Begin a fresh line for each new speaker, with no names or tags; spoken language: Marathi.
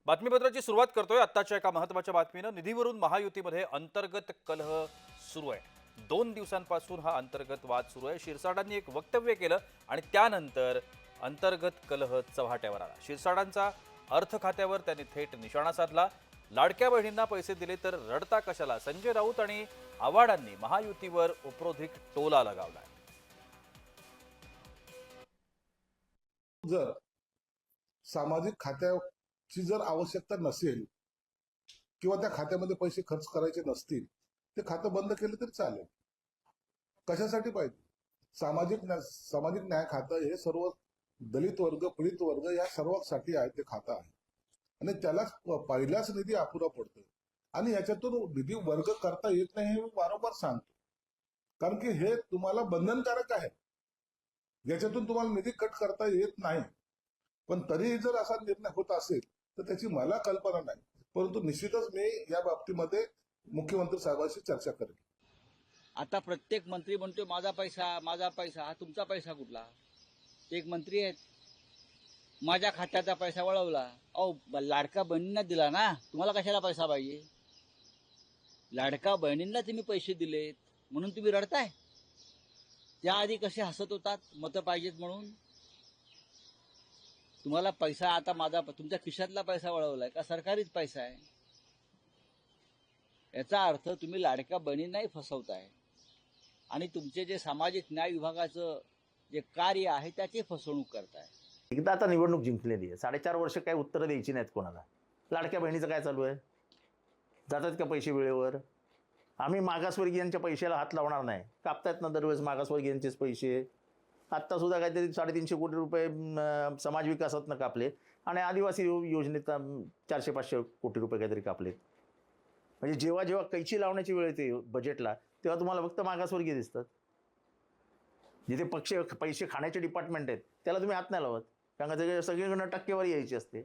बातमीपत्राची सुरुवात करतोय आत्ताच्या एका महत्त्वाच्या बातमीनं। निधीवरून महायुतीमध्ये अंतर्गत कलह सुरू आहे। 2 दिवसांपासून हा अंतर्गत वाद सुरू आहे। शिरसाटांनी एक वक्तव्य केलं आणि त्यानंतर अंतर्गत कलह चव्हाट्यावर आला। शिरसाटांचा अर्थ खात्यावर त्यांनी थेट निशाणा साधला। लाडक्या बहिणींना पैसे दिले तर रडता कशाला, संजय राऊत आणि आव्हाडांनी महायुतीवर उपरोधिक टोला लगावलाय।
जर सामाजिक खात्याची जर आवश्यकता नसेल किंवा त्या खात्यामध्ये पैसे खर्च करायचे नसतील, ते खातं बंद केलं तरी चालेल। कशासाठी पाहिजे? सामाजिक न्याय खातं हे सर्व दलित वर्ग, पीडित वर्ग या सर्वांसाठी आहे ते खातं आहे आणि त्यालाच पहिलाच निधी अपुरा पडतोय आणि याच्यातून निधी वर्ग करता येत नाही हे मी वारंवार सांगतो, कारण की हे तुम्हाला बंधनकारक आहे। याच्यातून तुम्हाला निधी कट करता येत नाही, पण तरीही जर असा निर्णय होत असेल तर त्याची मला कल्पना नाही, परंतु निश्चितच मी या बाबतीमध्ये मुख्यमंत्री साहेबांशी चर्चा करेन।
आता प्रत्येक मंत्री म्हणतो माझा पैसा, हा तुमचा पैसा कुठला? एक मंत्री आहेत, माझ्या खात्याचा पैसा वळवला। अहो, लाडका बहिणींना दिला ना, तुम्हाला कशाला पैसा पाहिजे? लाडका बहिणींना तुम्ही पैसे दिलेत म्हणून तुम्ही रडताय? त्याआधी कसे हसत होतात मतं पाहिजेत म्हणून? तुम्हाला पैसा आता तुमच्या खिशातला पैसा वळवलाय का सरकारीच पैसा आहे? याचा अर्थ तुम्ही लाडक्या बहिणींनाही फसवताय आणि तुमचे जे सामाजिक न्याय विभागाचं जे कार्य आहे त्याची फसवणूक करताय।
एकदा आता निवडणूक जिंकलेली आहे, 4.5 वर्ष काही उत्तरं द्यायची नाहीत कोणाला। लाडक्या बहिणीचं काय चालू आहे? जातात का पैसे वेळेवर? आम्ही मागासवर्गीयांच्या पैशाला हात लावणार नाही। कापतायत ना दरवेळेस मागासवर्गीयांचेच पैसे। आत्ता सुद्धा काहीतरी 350 कोटी रुपये समाज विकासातनं कापले आणि आदिवासी योजनेत 400-500 कोटी रुपये काहीतरी कापलेत। म्हणजे जेव्हा जेव्हा कैची लावण्याची वेळ येते बजेटला, तेव्हा तुम्हाला फक्त मागासवर्गीय दिसतात। जिथे पैसे खाण्याचे डिपार्टमेंट आहेत त्याला तुम्ही हात नाही लावत, कारण का सगळीकडनं टक्केवारी यायची असते।